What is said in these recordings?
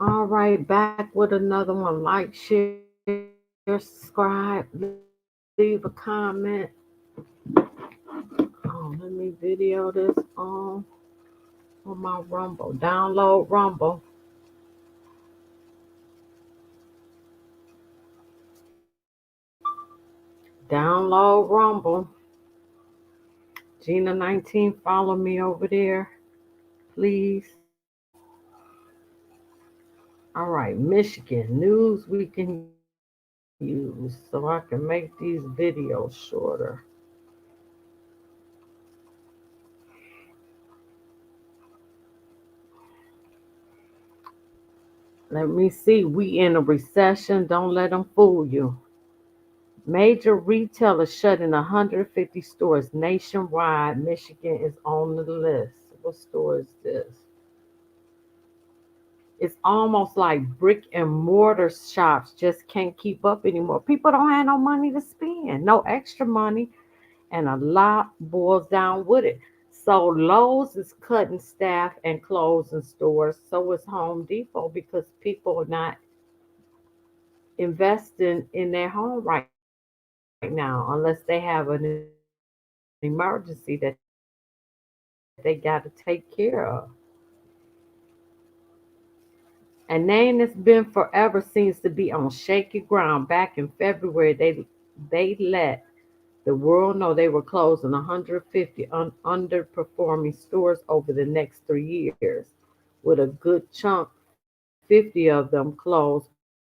All right, back with another one. Like, share, subscribe, leave a comment. Oh, let me video this on my Rumble. Download Rumble. Download Rumble. Gina19, follow me over there, please. All right, Michigan news we can use so I can make these videos shorter. Let me see. We in a recession. Don't let them fool you. Major retailers shutting 150 stores nationwide. Michigan is on the list. What store is this? It's almost like brick and mortar shops just can't keep up anymore. People don't have no money to spend, no extra money, and a lot boils down with it. So Lowe's is cutting staff and closing stores. So is Home Depot because people are not investing in their home right now unless they have an emergency that they got to take care of. A name that's been forever seems to be on shaky ground. Back in February, they let the world know they were closing 150 underperforming stores over the next 3 years, with a good chunk, 50 of them closed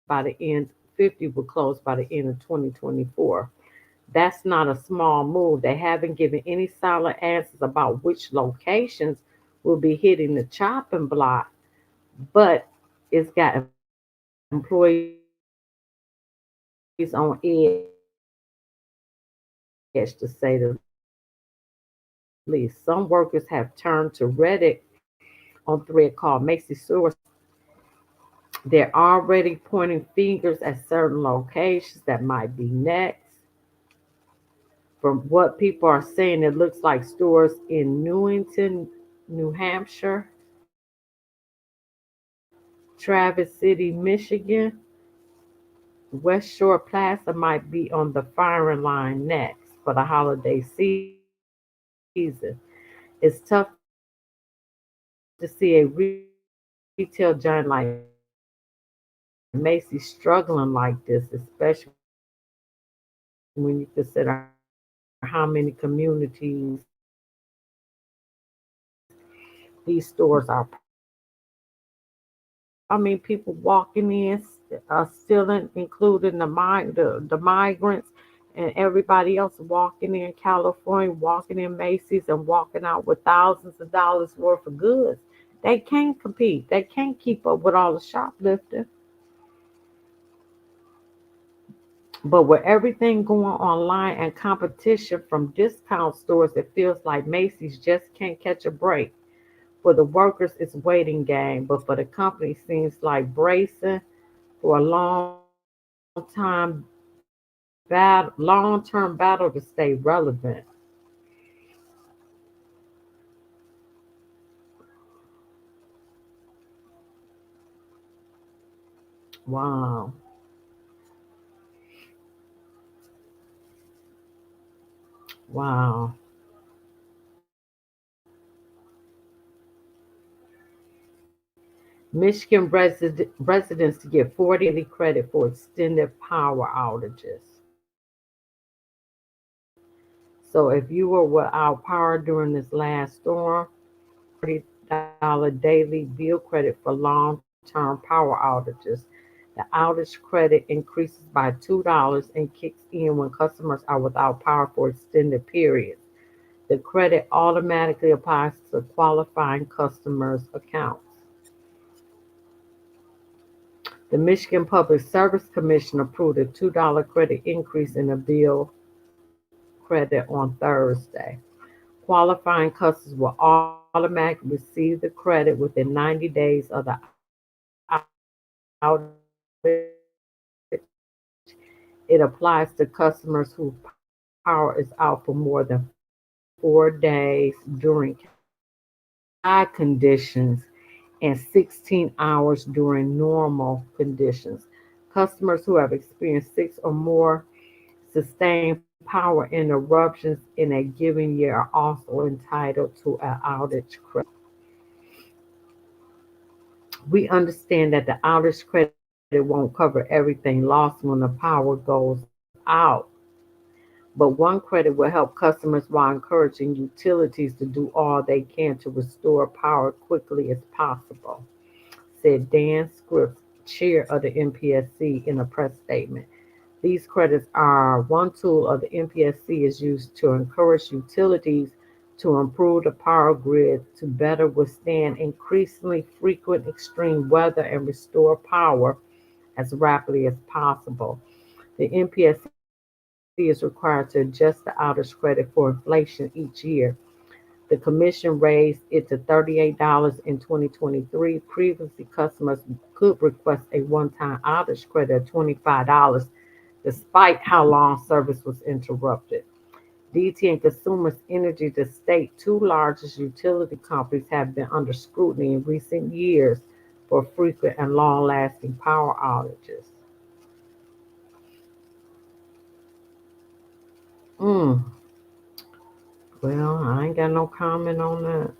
by the end. 50 will close by the end of 2024. That's not a small move. They haven't given any solid answers about which locations will be hitting the chopping block, but it's got employees on edge to say the least. Some workers have turned to Reddit on thread called Macy's Source. They're already pointing fingers at certain locations that might be next. From what people are saying, it looks like stores in Newington, New Hampshire, Traverse City, Michigan, West Shore Plaza might be on the firing line next for the holiday season. It's tough to see a retail giant like Macy's struggling like this, especially when you consider how many communities these stores are part of. I mean, people walking in, stealing, including the migrants and everybody else walking in California, walking in Macy's, and walking out with thousands of dollars worth of goods. They can't compete. They can't keep up with all the shoplifting. But with everything going online and competition from discount stores, it feels like Macy's just can't catch a break. For the workers, it's waiting game, but for the company, it seems like bracing for a long-term battle to stay relevant. Wow, wow. Michigan residents to get 40 daily credit for extended power outages. So if you were without power during this last storm, $40 daily bill credit for long-term power outages. The outage credit increases by $2 and kicks in when customers are without power for extended periods. The credit automatically applies to qualifying customers' accounts. The Michigan Public Service Commission approved a $2 credit increase in the bill credit on Thursday. Qualifying customers will automatically receive the credit within 90 days of the outage. It applies to customers whose power is out for more than 4 days during calendar year. Dry conditions and 16 hours during normal conditions. Customers who have experienced six or more sustained power interruptions in a given year are also entitled to an outage credit. We understand that the outage credit won't cover everything lost when the power goes out, but one credit will help customers while encouraging utilities to do all they can to restore power quickly as possible, said Dan Scripps, chair of the MPSC, in a press statement. These credits are one tool of the MPSC is used to encourage utilities to improve the power grid to better withstand increasingly frequent extreme weather and restore power as rapidly as possible. The MPSC is required to adjust the outage credit for inflation each year. The commission raised it to $38 in 2023. Previously, customers could request a one-time outage credit of $25 despite how long service was interrupted. DT and Consumers Energy, the state two largest utility companies, have been under scrutiny in recent years for frequent and long-lasting power outages. Mm, well, I ain't got no comment on that.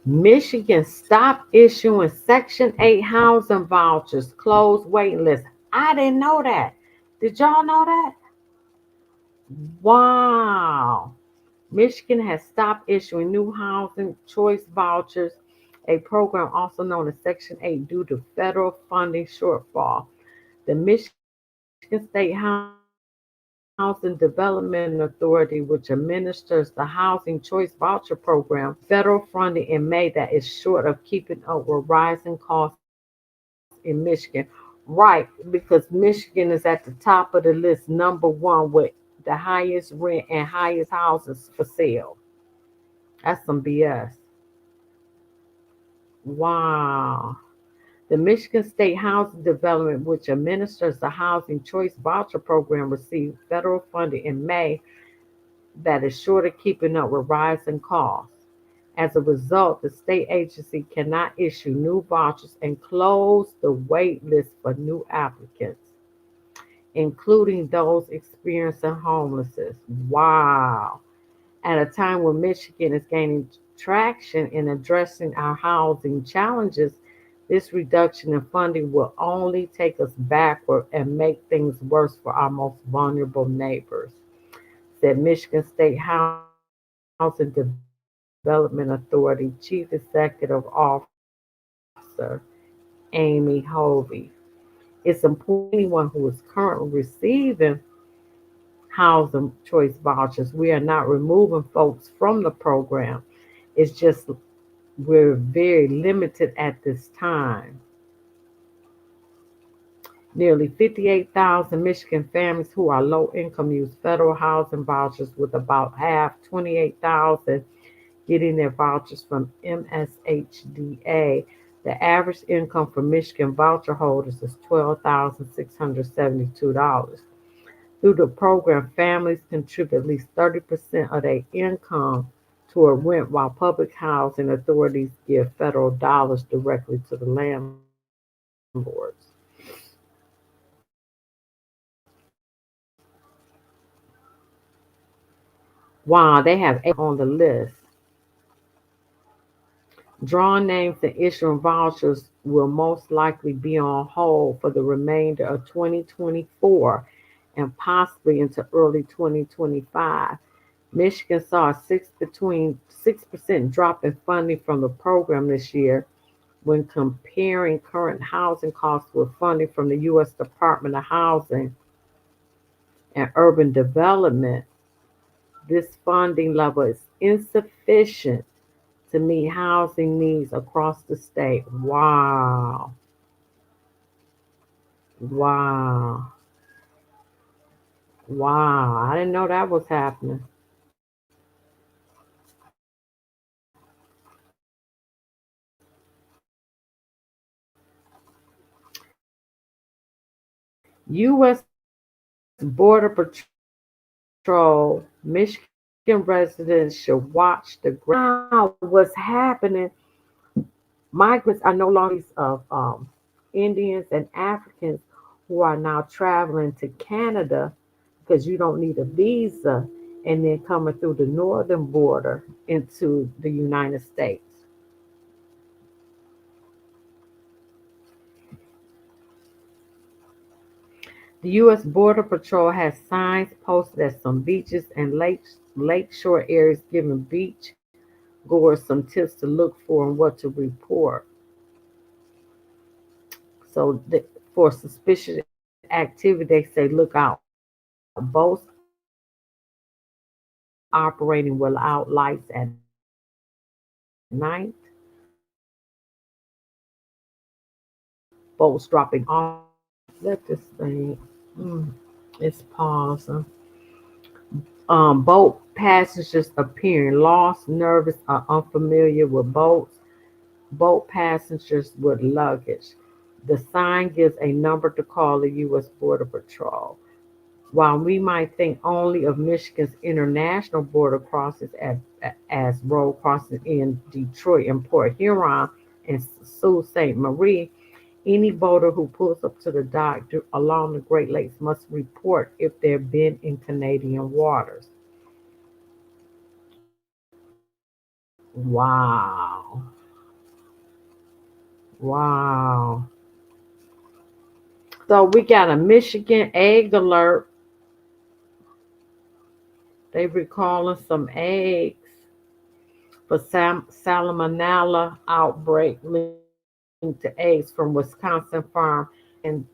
Michigan stopped issuing Section 8 housing vouchers, closed waiting lists. I didn't know that. Did y'all know that? Wow. Michigan has stopped issuing new housing choice vouchers, a program also known as Section 8, due to federal funding shortfall. The Michigan State Housing Development Authority, which administers the Housing Choice Voucher Program, received federal funding in May that is short of keeping up with rising costs in Michigan. Right, because Michigan is at the top of the list, number one, with the highest rent and highest houses for sale. That's some BS. Wow. The Michigan State Housing Development, which administers the Housing Choice Voucher Program, received federal funding in May that is short of keeping up with rising costs. As a result, the state agency cannot issue new vouchers and close the wait list for new applicants, including those experiencing homelessness. Wow. At a time when Michigan is gaining traction in addressing our housing challenges, this reduction in funding will only take us backward and make things worse for our most vulnerable neighbors, said Michigan State Housing Development Authority Chief Executive Officer Amy Hovey. It's important to note that anyone who is currently receiving housing choice vouchers, we are not removing folks from the program. It's just we're very limited at this time. Nearly 58,000 Michigan families who are low income use federal housing vouchers, with about half, 28,000, getting their vouchers from MSHDA. The average income for Michigan voucher holders is $12,672. Through the program, families contribute at least 30% of their income to a rent, while public housing authorities give federal dollars directly to the landlords. Wow, they have eight on the list. Drawn names and issuing vouchers will most likely be on hold for the remainder of 2024 and possibly into early 2025. Michigan saw a between 6% drop in funding from the program this year when comparing current housing costs with funding from the U.S. Department of Housing and Urban Development. This funding level is insufficient to meet housing needs across the state. Wow. Wow. Wow. I didn't know that was happening. U.S. Border Patrol, Michigan residents should watch the ground. What's happening? Migrants are no longer Indians and Africans who are now traveling to Canada because you don't need a visa and then coming through the northern border into the United States. The U.S. Border Patrol has signs posted at some beaches and lakeshore areas giving beach goers some tips to look for and what to report. So for suspicious activity, they say look out. Boats operating without lights at night. Boats dropping off. Let this thing. It's pausing. Boat passengers appearing lost, nervous, or unfamiliar with boats. Boat passengers with luggage. The sign gives a number to call the U.S. Border Patrol. While we might think only of Michigan's international border crossings as road crossings in Detroit and Port Huron and Sault Ste. Marie, any boater who pulls up to the dock along the Great Lakes must report if they've been in Canadian waters. Wow. Wow. So we got a Michigan egg alert. They recalling some eggs for salmonella outbreak linked to eggs from Wisconsin farm and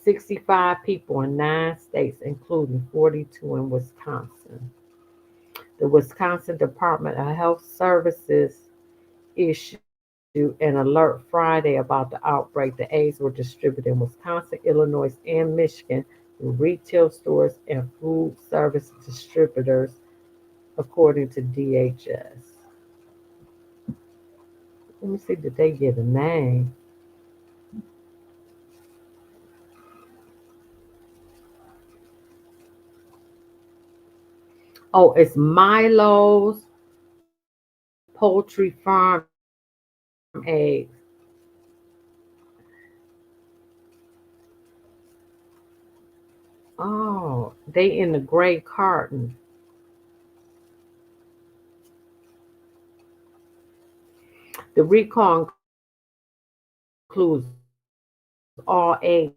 65 people in 9 states, including 42 in Wisconsin. The Wisconsin Department of Health Services issued an alert Friday about the outbreak. The eggs were distributed in Wisconsin, Illinois, and Michigan through retail stores and food service distributors, according to DHS. Let me see, did they get a name? Oh, it's Milo's Poultry Farm eggs. Oh, they in the gray carton. The recall includes all egg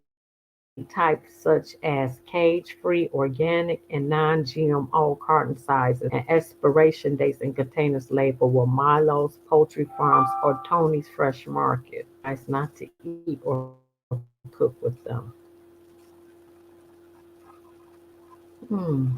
types such as cage-free, organic, and non-GMO carton sizes, and expiration dates and containers labeled with Milo's Poultry Farms or Tony's Fresh Market. Advised not to eat or cook with them. Hmm.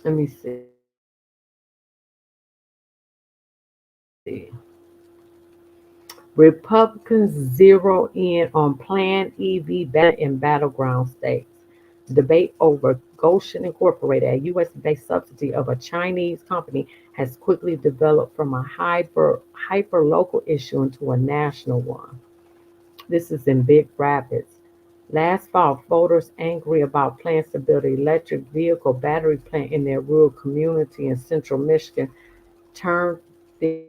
Let me see. Republicans zero in on planned EV ban in battleground states. Debate over Goshen Incorporated, a US-based subsidiary of a Chinese company, has quickly developed from a hyper-local issue into a national one. This is in Big Rapids. Last fall, voters angry about plans to build an electric vehicle battery plant in their rural community in central Michigan turned their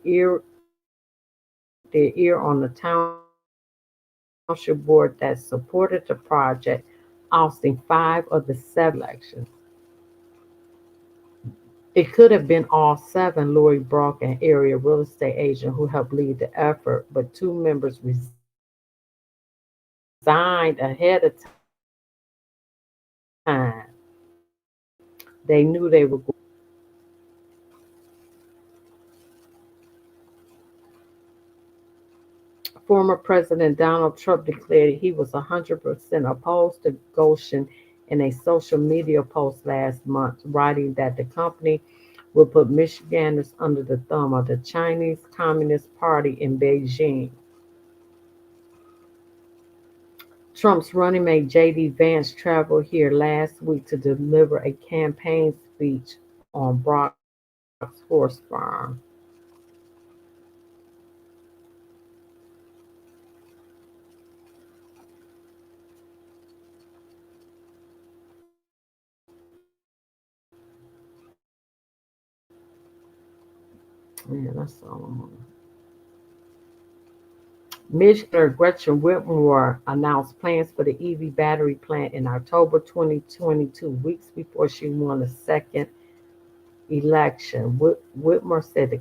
ear on the township board that supported the project, ousting 5 of the 7 elections. It could have been all 7, Lori Brock, an area real estate agent who helped lead the effort, but 2 members resigned ahead of time. They knew they were going to lose. Former President Donald Trump declared he was 100% opposed to Goshen in a social media post last month, writing that the company would put Michiganders under the thumb of the Chinese Communist Party in Beijing. Trump's running mate J.D. Vance traveled here last week to deliver a campaign speech on Brock's horse farm. Yeah, that's all I'm on. Michigan Gretchen Whitmer announced plans for the EV battery plant in October 2022, weeks before she won a second election. Whitmer said the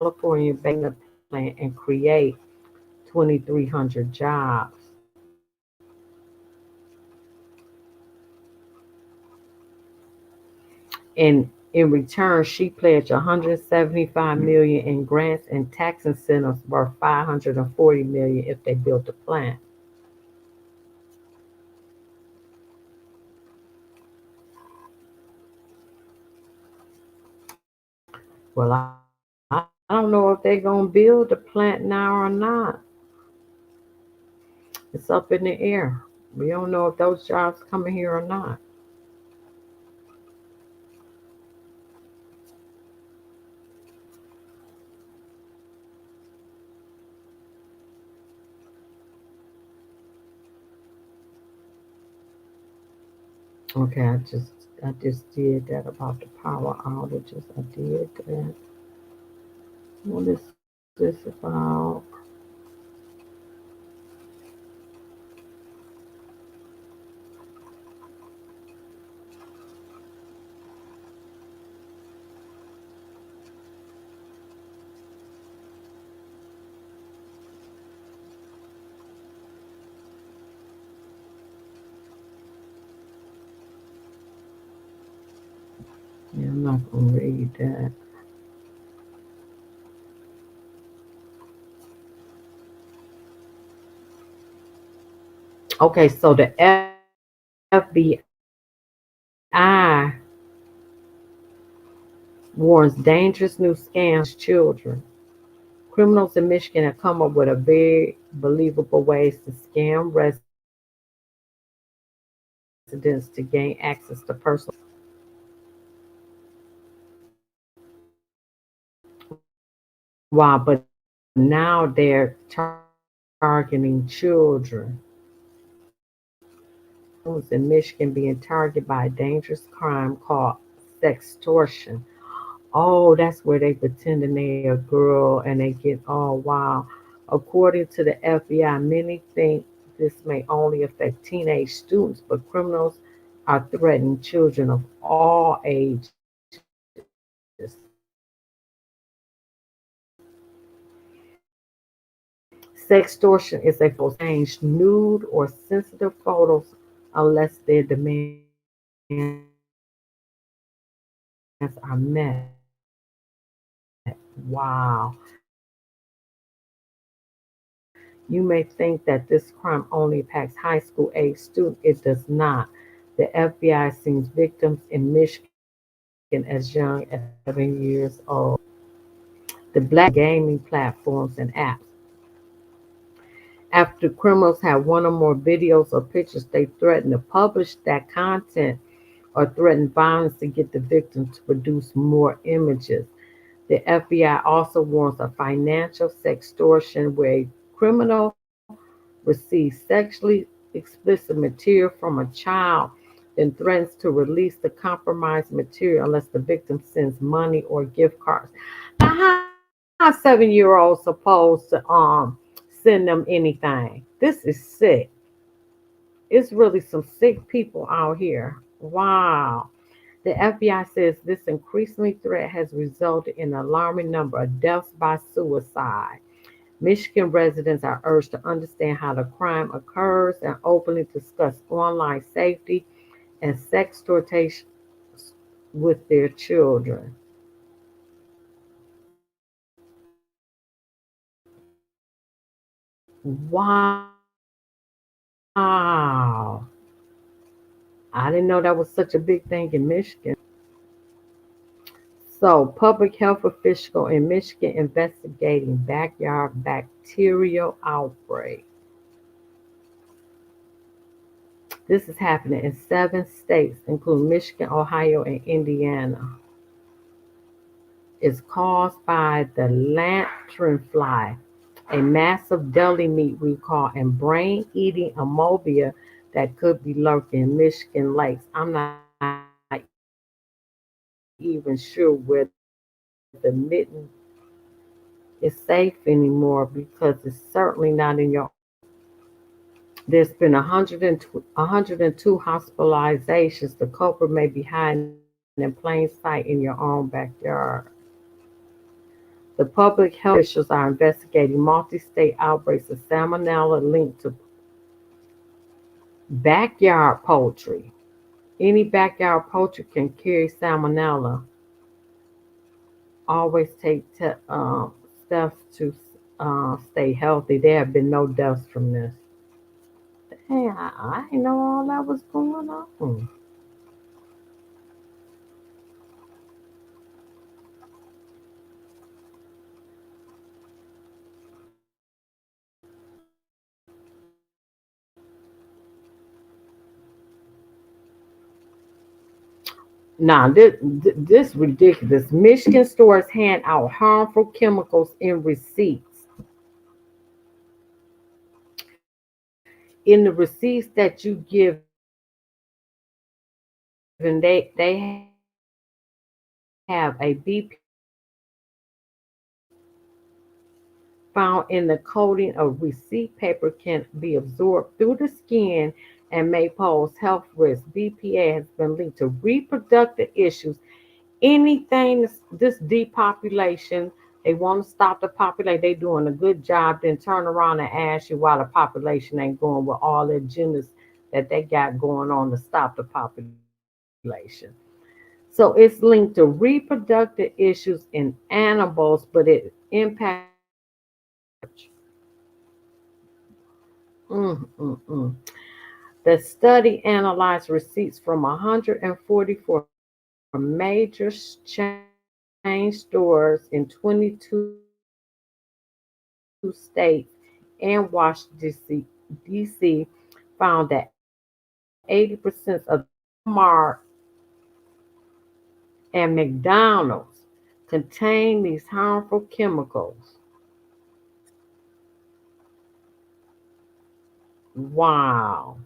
California battery plant and create 2,300 jobs. In return, she pledged 175 million in grants and tax incentives worth 540 million if they built the plant. Well, I don't know if they're gonna build the plant now or not. It's up in the air. We don't know if those jobs coming here or not. Okay, I just did that about the power outages. I did that. What is this about? Yeah, I'm not gonna read that. Okay, so the FBI warns dangerous new scams children. Criminals in Michigan have come up with a very believable ways to scam residents to gain access to personal. Wow, but now they're targeting children. Criminals in Michigan being targeted by a dangerous crime called sextortion. Oh, that's where they pretending they a girl and they get, oh wow. According to the FBI, many think this may only affect teenage students, but criminals are threatening children of all ages. Sextortion is a exchange nude or sensitive photos unless their demands are met. Wow. You may think that this crime only impacts high school age students. It does not. The FBI sees victims in Michigan as young as 7 years old. The black gaming platforms and apps. After criminals have one or more videos or pictures, they threaten to publish that content or threaten violence to get the victim to produce more images. The FBI also warns of financial sextortion where a criminal receives sexually explicit material from a child, then threatens to release the compromised material unless the victim sends money or gift cards. Now, how 7 year olds supposed to send them anything? This is sick. It's really some sick people out here. Wow. The FBI says this increasingly threat has resulted in an alarming number of deaths by suicide. Michigan residents are urged to understand how the crime occurs and openly discuss online safety and sextortation with their children. Wow. I didn't know that was such a big thing in Michigan. So, public health official in Michigan investigating backyard bacterial outbreak. This is happening in 7 states, including Michigan, Ohio, and Indiana. Is caused by the lanternfly, a massive deli meat recall and brain-eating ammoebia that could be lurking in Michigan lakes. I'm not even sure where the mitten is safe anymore because it's certainly not in your own backyard. There's been 102 hospitalizations. The culprit may be hiding in plain sight in your own backyard. The public health officials are investigating multi-state outbreaks of salmonella linked to backyard poultry. Any backyard poultry can carry salmonella. Always take steps to stay healthy. There have been no deaths from this. Hey, I didn't know all that was going on. Now, this ridiculous. Michigan stores hand out harmful chemicals in receipts. In the receipts that you give, and they have a BPA found in the coating of receipt paper can be absorbed through the skin and may pose health risks. BPA has been linked to reproductive issues. Anything this depopulation, they want to stop the population. They doing a good job. Then turn around and ask you why the population ain't going with all the agendas that they got going on to stop the population. So it's linked to reproductive issues in animals, but it impacts mm. The study analyzed receipts from 144 major chain stores in 22 states and Washington, D.C. found that 80% of Walmart and McDonald's contain these harmful chemicals. Wow.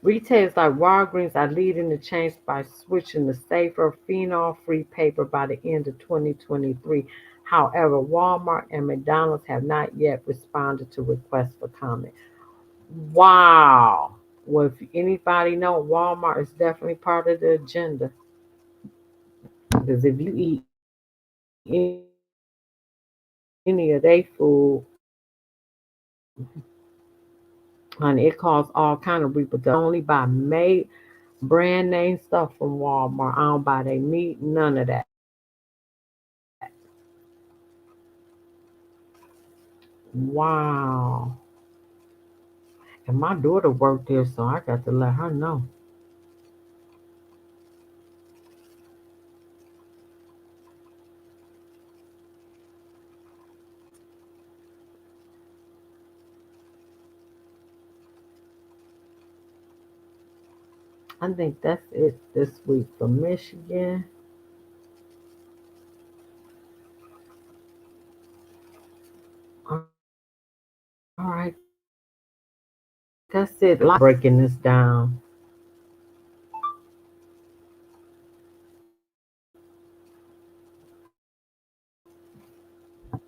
Retailers like Walgreens are leading the change by switching to safer phenol-free paper by the end of 2023. However, Walmart and McDonald's have not yet responded to requests for comment. Wow. Well, if anybody know, Walmart is definitely part of the agenda. Because if you eat any of their food, honey, it causes all kind of repercussions. I only buy made brand name stuff from Walmart. I don't buy their meat, none of that. Wow. And my daughter worked there, so I got to let her know. I think that's it this week for Michigan. All right, that's it. Like breaking this down.